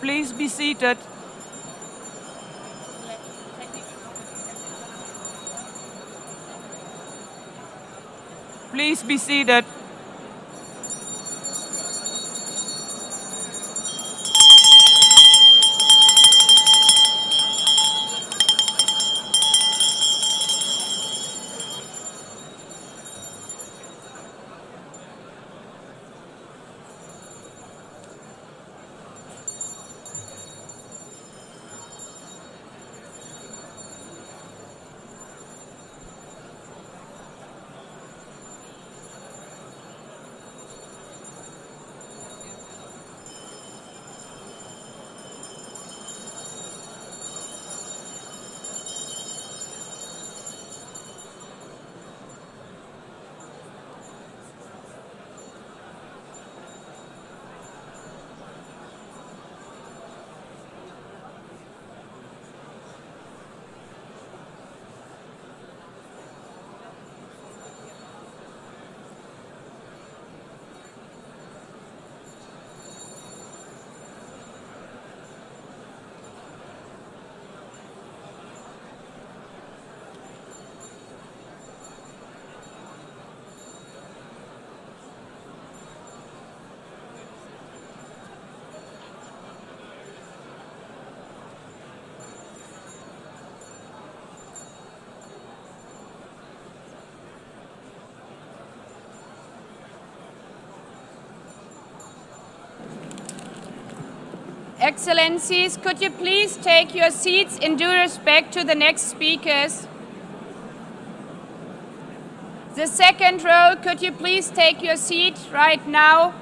Please be seated. Please be seated. Excellencies, could you please take your seats in due respect to the next speakers? The second row, could you please take your seat right now?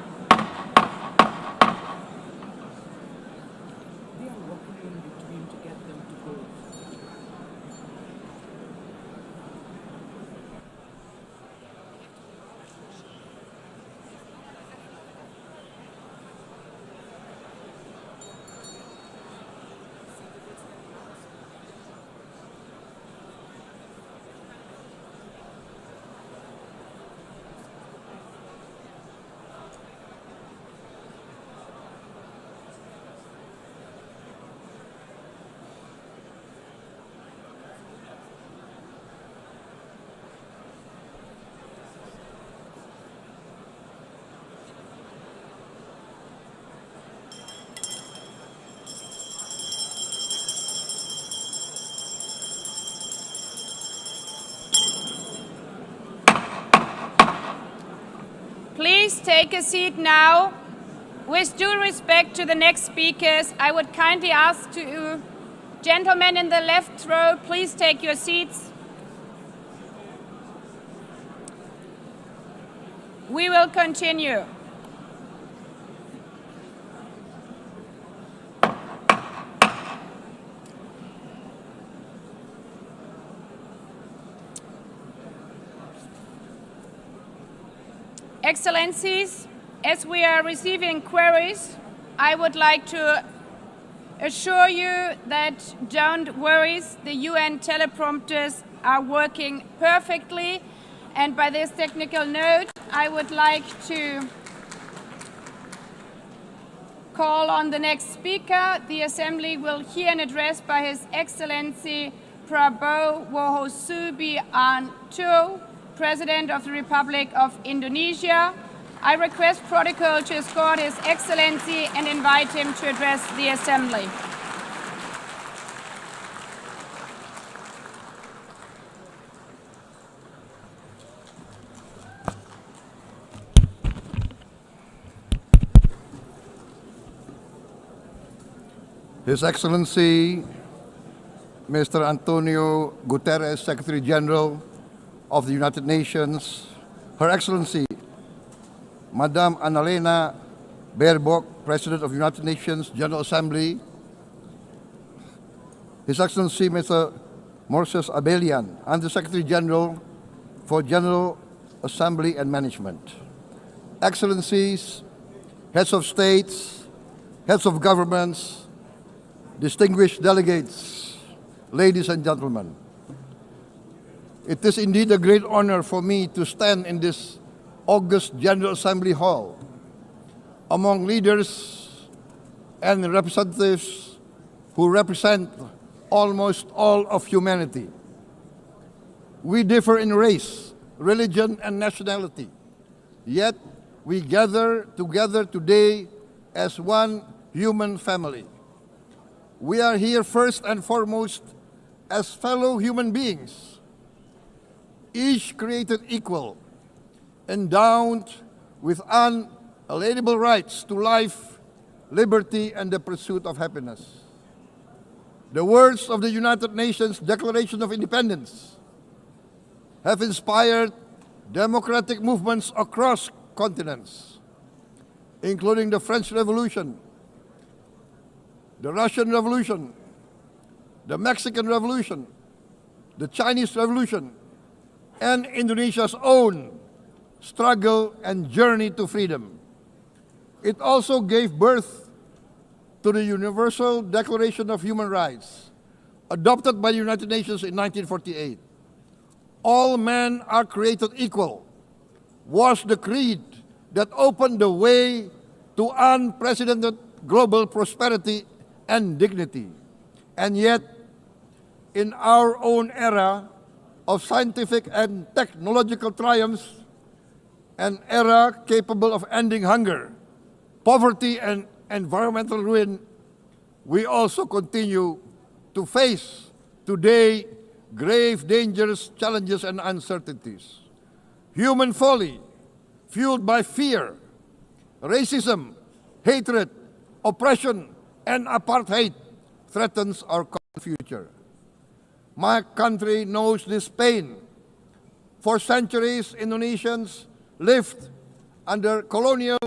Please take a seat now. With due respect to the next speakers, I would kindly ask you, gentlemen in the left row, please take your seats. We will continue. Excellencies, as we are receiving queries, I would like to assure you that don't worry, the UN teleprompters are working perfectly. And by this technical note, I would like to call on the next speaker. The Assembly will hear an address by His Excellency Prabowo Subianto, President of the Republic of Indonesia. I request protocol to escort His Excellency and invite him to address the Assembly. His Excellency, Mr. Antonio Guterres, Secretary General of the United Nations, Her Excellency, Madame Annalena Baerbock, President of the United Nations General Assembly, His Excellency, Mr. Moses Abelian, Under-Secretary General for General Assembly and Management, Excellencies, Heads of States, Heads of Governments, distinguished delegates, ladies and gentlemen. It is indeed a great honor for me to stand in this august General Assembly Hall among leaders and representatives who represent almost all of humanity. We differ in race, religion, and nationality, yet we gather together today as one human family. We are here first and foremost as fellow human beings, each created equal, endowed with unalienable rights to life, liberty, and the pursuit of happiness. The words of the United Nations Declaration of Independence have inspired democratic movements across continents, including the French Revolution, the Russian Revolution, the Mexican Revolution, the Chinese Revolution, and Indonesia's own struggle and journey to freedom. It also gave birth to the Universal Declaration of Human Rights, adopted by the United Nations in 1948. All men are created equal was the creed that opened the way to unprecedented global prosperity and dignity. And yet, in our own era of scientific and technological triumphs, an era capable of ending hunger, poverty, and environmental ruin, we also continue to face today grave dangers, challenges, and uncertainties. Human folly, fueled by fear, racism, hatred, oppression, and apartheid, threatens our common future. My country knows this pain. For centuries, Indonesians lived under colonial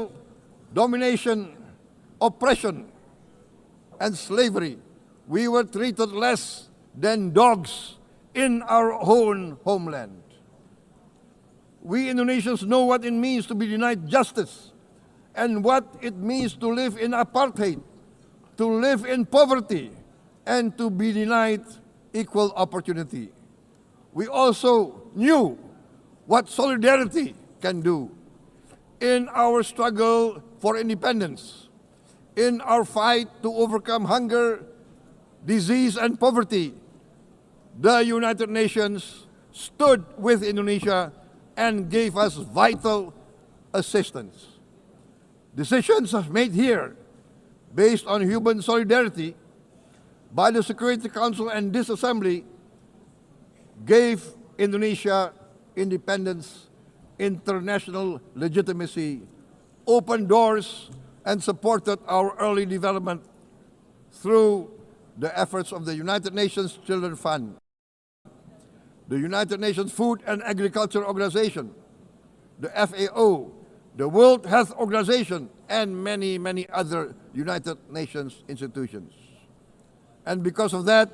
domination, oppression, and slavery. We were treated less than dogs in our own homeland. We Indonesians know what it means to be denied justice and what it means to live in apartheid, to live in poverty, and to be denied equal opportunity. We also knew what solidarity can do in our struggle for independence, in our fight to overcome hunger, disease, and poverty. The United Nations stood with Indonesia and gave us vital assistance. Decisions made here based on human solidarity by the Security Council and this Assembly gave Indonesia independence, international legitimacy, opened doors, and supported our early development through the efforts of the United Nations Children Fund, the United Nations Food and Agriculture Organization, the FAO, the World Health Organization, and many, many other United Nations institutions. And because of that,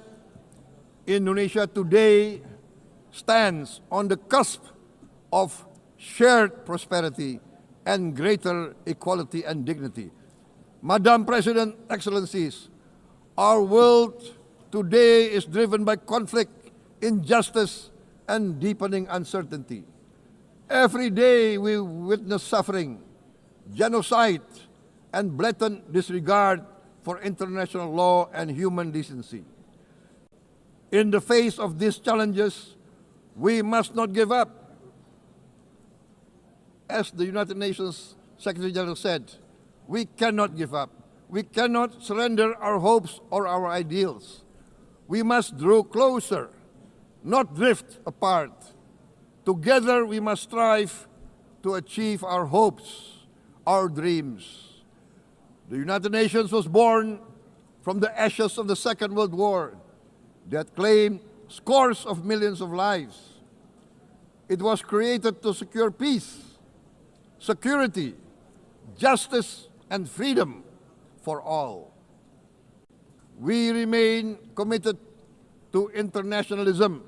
Indonesia today stands on the cusp of shared prosperity and greater equality and dignity. Madam President, Excellencies, our world today is driven by conflict, injustice, and deepening uncertainty. Every day we witness suffering, genocide, and blatant disregard for international law and human decency. In the face of these challenges, we must not give up. As the United Nations Secretary General said, we cannot give up. We cannot surrender our hopes or our ideals. We must draw closer, not drift apart. Together we must strive to achieve our hopes, our dreams. The United Nations was born from the ashes of the Second World War that claimed scores of millions of lives. It was created to secure peace, security, justice, and freedom for all. We remain committed to internationalism,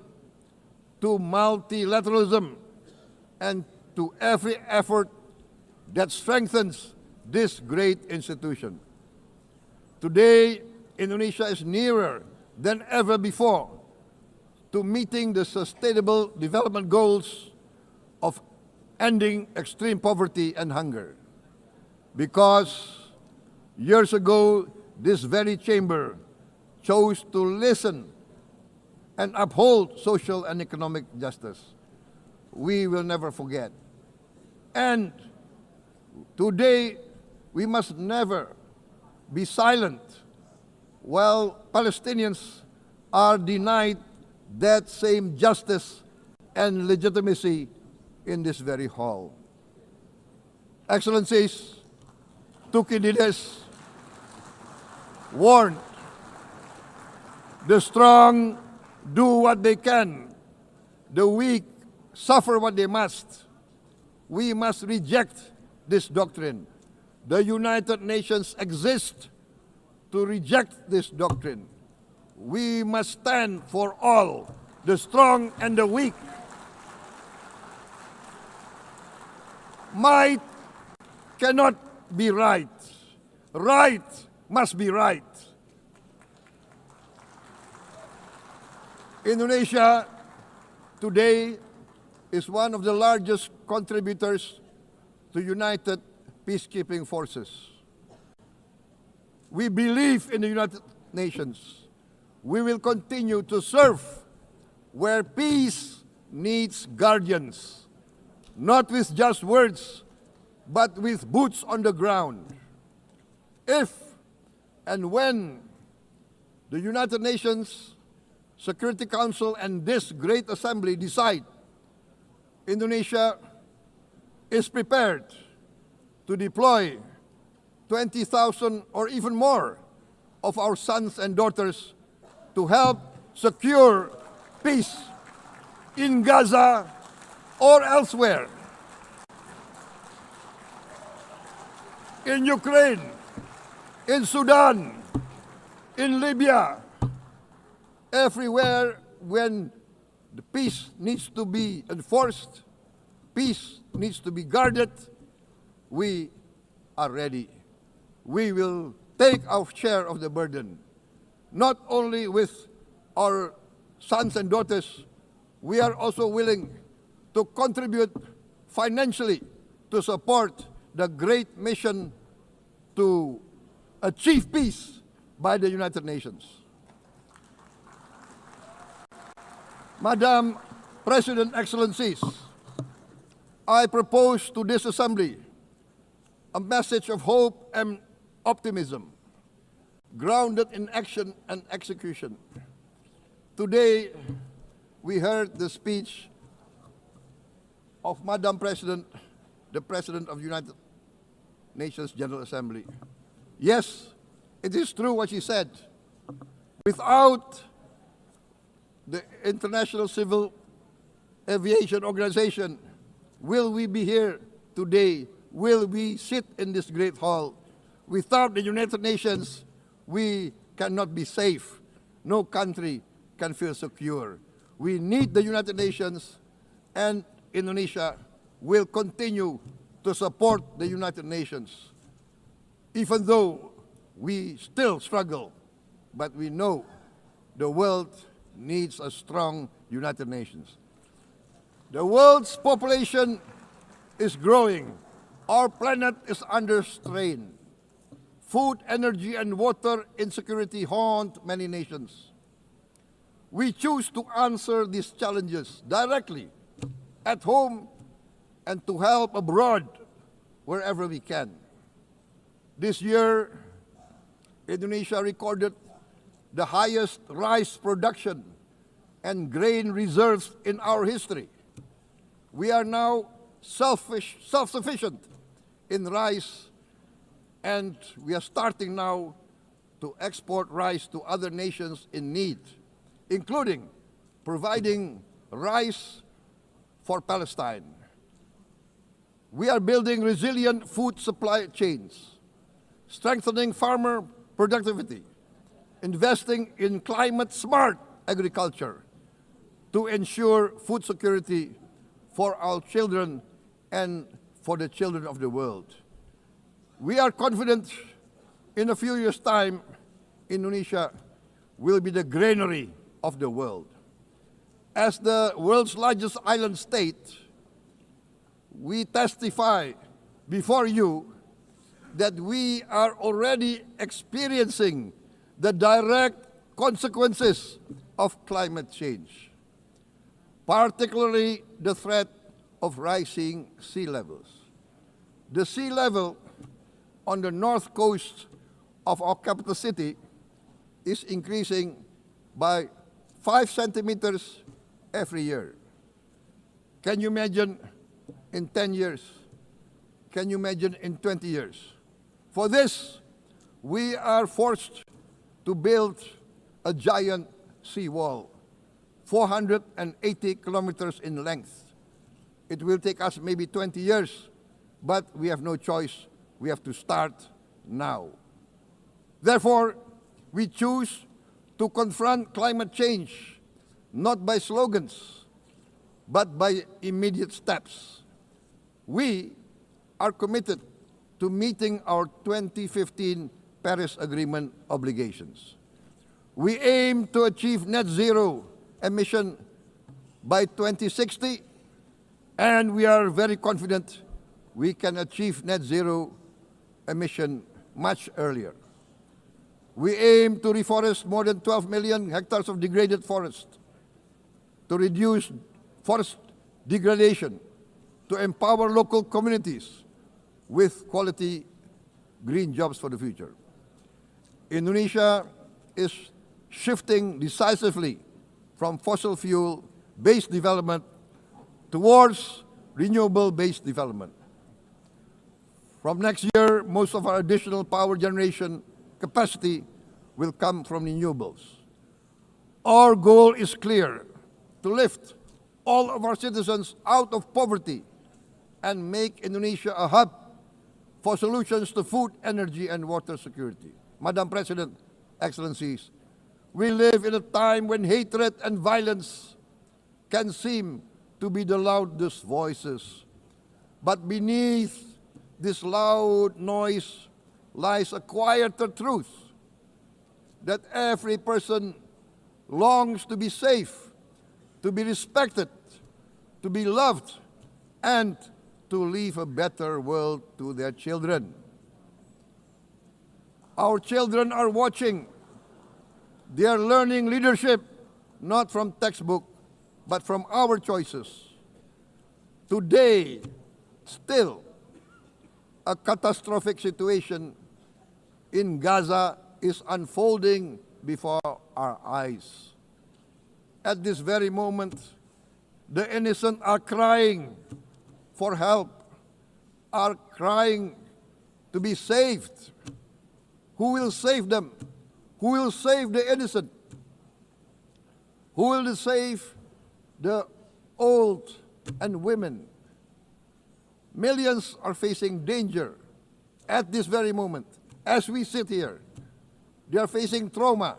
to multilateralism, and to every effort that strengthens this great institution. Today, Indonesia is nearer than ever before to meeting the sustainable development goals of ending extreme poverty and hunger. Because years ago, this very chamber chose to listen and uphold social and economic justice. We will never forget. And today, we must never be silent while Palestinians are denied that same justice and legitimacy in this very hall. Excellencies, Thucydides warned, the strong do what they can, the weak suffer what they must. We must reject this doctrine. The United Nations exist to reject this doctrine. We must stand for all, the strong and the weak. Might cannot be right. Right must be right. Indonesia today is one of the largest contributors to United Peacekeeping Forces. We believe in the United Nations. We will continue to serve where peace needs guardians, not with just words, but with boots on the ground. If and when the United Nations Security Council and this great assembly decide Indonesia is prepared to deploy 20,000 or even more of our sons and daughters to help secure peace in Gaza or elsewhere, in Ukraine, in Sudan, in Libya, everywhere when the peace needs to be enforced, peace needs to be guarded, we are ready. We will take our share of the burden, not only with our sons and daughters, we are also willing to contribute financially to support the great mission to achieve peace by the United Nations. Madam President, Excellencies, I propose to this Assembly a message of hope and optimism, grounded in action and execution. Today, we heard the speech of Madam President, the President of the United Nations General Assembly. Yes, it is true what she said. Without the International Civil Aviation Organization, will we be here today? Will we sit in this great hall? Without the United Nations, we cannot be safe. No country can feel secure. We need the United Nations, and Indonesia will continue to support the United Nations. Even though we still struggle, but we know the world needs a strong United Nations. The world's population is growing. Our planet is under strain. Food, energy, and water insecurity haunt many nations. We choose to answer these challenges directly at home and to help abroad wherever we can. This year, Indonesia recorded the highest rice production and grain reserves in our history. We are now self-sufficient in rice, and we are starting now to export rice to other nations in need, including providing rice for Palestine. We are building resilient food supply chains, strengthening farmer productivity, investing in climate-smart agriculture to ensure food security for our children and for the children of the world. We are confident in a few years' time, Indonesia will be the granary of the world. As the world's largest island state, we testify before you that we are already experiencing the direct consequences of climate change, particularly the threat of rising sea levels. The sea level on the north coast of our capital city is increasing by 5 centimeters every year. Can you imagine in 10 years? Can you imagine in 20 years? For this, we are forced to build a giant seawall, 480 kilometers in length. It will take us maybe 20 years, but we have no choice. We have to start now. Therefore, we choose to confront climate change not by slogans, but by immediate steps. We are committed to meeting our 2015 Paris Agreement obligations. We aim to achieve net zero emission by 2060, and we are very confident we can achieve net zero emission much earlier. We aim to reforest more than 12 million hectares of degraded forest, to reduce forest degradation, to empower local communities with quality green jobs for the future. Indonesia is shifting decisively from fossil fuel-based development towards renewable-based development. From next year, most of our additional power generation capacity will come from renewables. Our goal is clear: to lift all of our citizens out of poverty and make Indonesia a hub for solutions to food, energy, and water security. Madam President, Excellencies, we live in a time when hatred and violence can seem to be the loudest voices. But beneath this loud noise lies a quieter truth, that every person longs to be safe, to be respected, to be loved, and to leave a better world to their children. Our children are watching. They are learning leadership not from textbook, but from our choices. Today, still, a catastrophic situation in Gaza is unfolding before our eyes. At this very moment, the innocent are crying for help, are crying to be saved. Who will save them? Who will save the innocent? Who will save the old and women? Millions are facing danger at this very moment. As we sit here, they are facing trauma.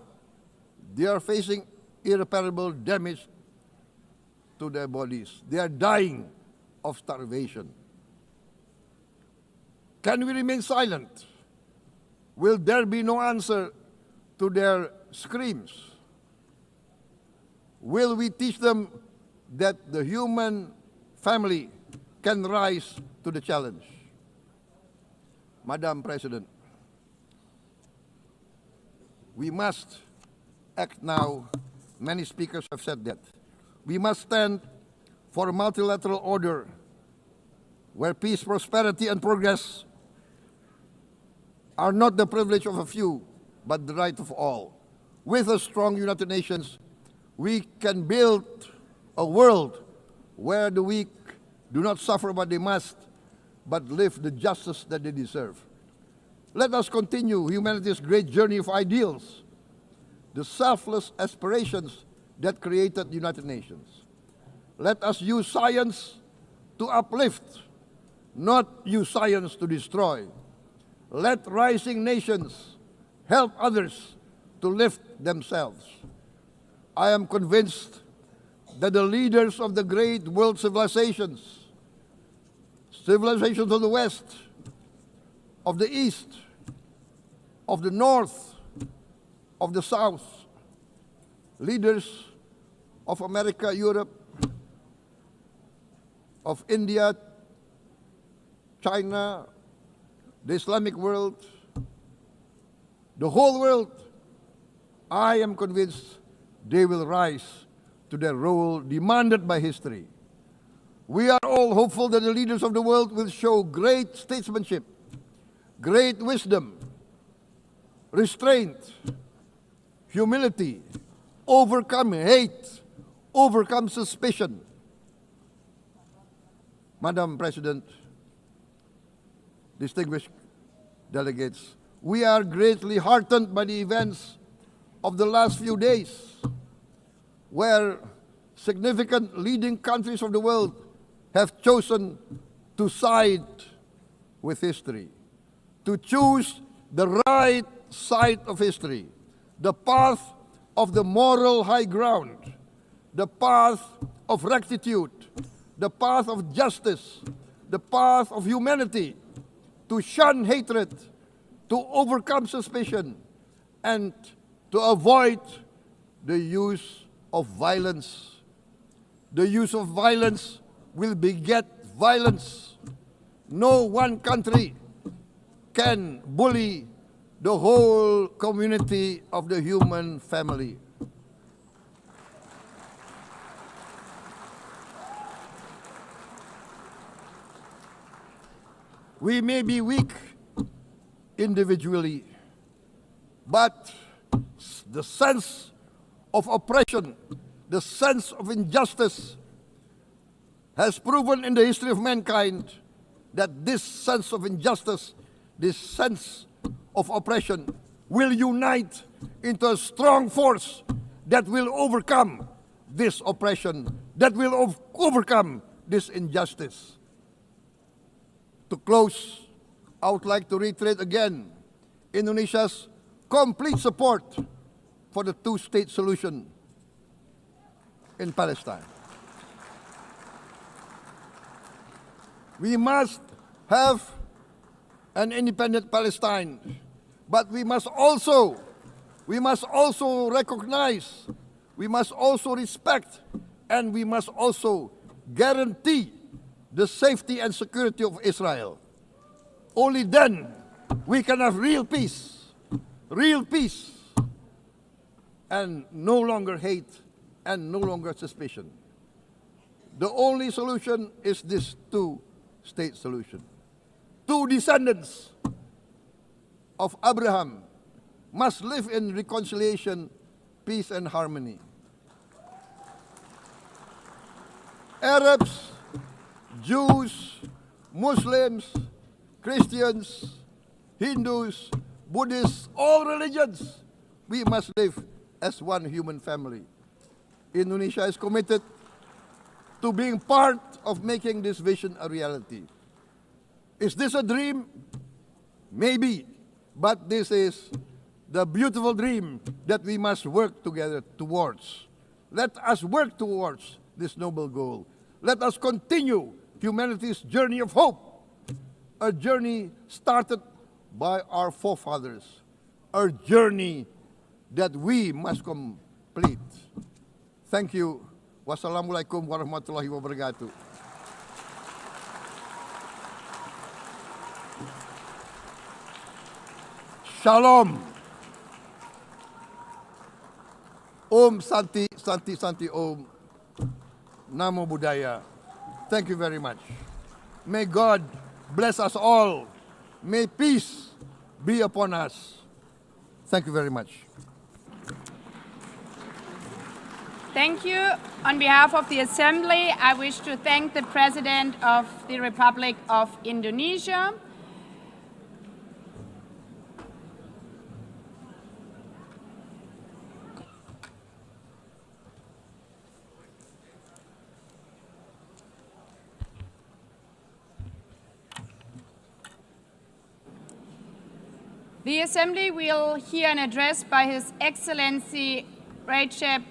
They are facing irreparable damage to their bodies. They are dying of starvation. Can we remain silent? Will there be no answer to their screams? Will we teach them that the human family can rise to the challenge? Madam President, we must act now. Many speakers have said that. We must stand for a multilateral order where peace, prosperity, and progress are not the privilege of a few, but the right of all. With a strong United Nations, we can build a world where the weak do not suffer what they must, but live the justice that they deserve. Let us continue humanity's great journey of ideals, the selfless aspirations that created the United Nations. Let us use science to uplift, not use science to destroy. Let rising nations help others to lift themselves. I am convinced that the leaders of the great world civilizations of the West, of the East, of the North, of the South, leaders of America, Europe, of India, China, the Islamic world, the whole world, I am convinced they will rise to their role demanded by history. We are all hopeful that the leaders of the world will show great statesmanship, great wisdom, restraint, humility, overcome hate, overcome suspicion. Madam President, distinguished delegates, we are greatly heartened by the events of the last few days, where significant leading countries of the world have chosen to side with history, to choose the right side of history, the path of the moral high ground, the path of rectitude, the path of justice, the path of humanity, to shun hatred, to overcome suspicion, and to avoid the use of violence. The use of violence will beget violence. No one country can bully the whole community of the human family. We may be weak individually, but the sense of oppression, the sense of injustice has proven in the history of mankind that this sense of injustice, this sense of oppression will unite into a strong force that will overcome this oppression, that will overcome this injustice. To close, I would like to reiterate again Indonesia's complete support for the two-state solution in Palestine. We must have an independent Palestine, but we must also recognize, we must also respect, and we must also guarantee the safety and security of Israel. Only then we can have real peace, and no longer hate and no longer suspicion. The only solution is this two-state solution. Two descendants of Abraham must live in reconciliation, peace, and harmony. Arabs, Jews, Muslims, Christians, Hindus, Buddhists, all religions, we must live as one human family. Indonesia is committed to being part of making this vision a reality. Is this a dream? Maybe, but this is the beautiful dream that we must work together towards. Let us work towards this noble goal. Let us continue humanity's journey of hope, a journey started by our forefathers, a journey that we must complete. Thank you. Wassalamualaikum warahmatullahi wabarakatuh. Shalom. Om Santi, Santi, Santi Om. Namo Buddhaya. Thank you very much. May God bless us all. May peace be upon us. Thank you very much. Thank you. On behalf of the Assembly, I wish to thank the President of the Republic of Indonesia. The Assembly will hear an address by His Excellency Recep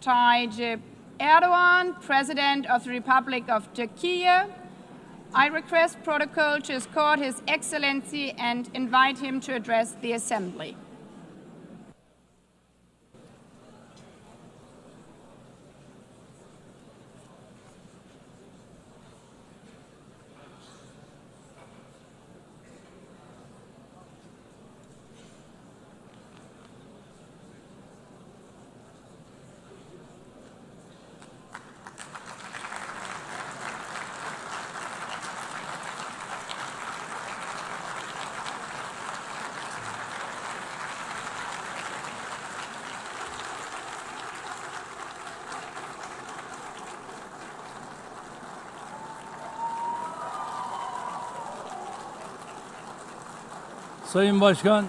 Tayyip Erdogan, President of the Republic of Turkey. I request protocol to escort His Excellency and invite him to address the Assembly. Sayın Başkan,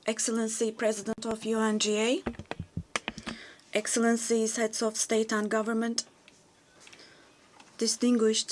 Excellency President of UNGA, Excellencies Heads of State and Government, distinguished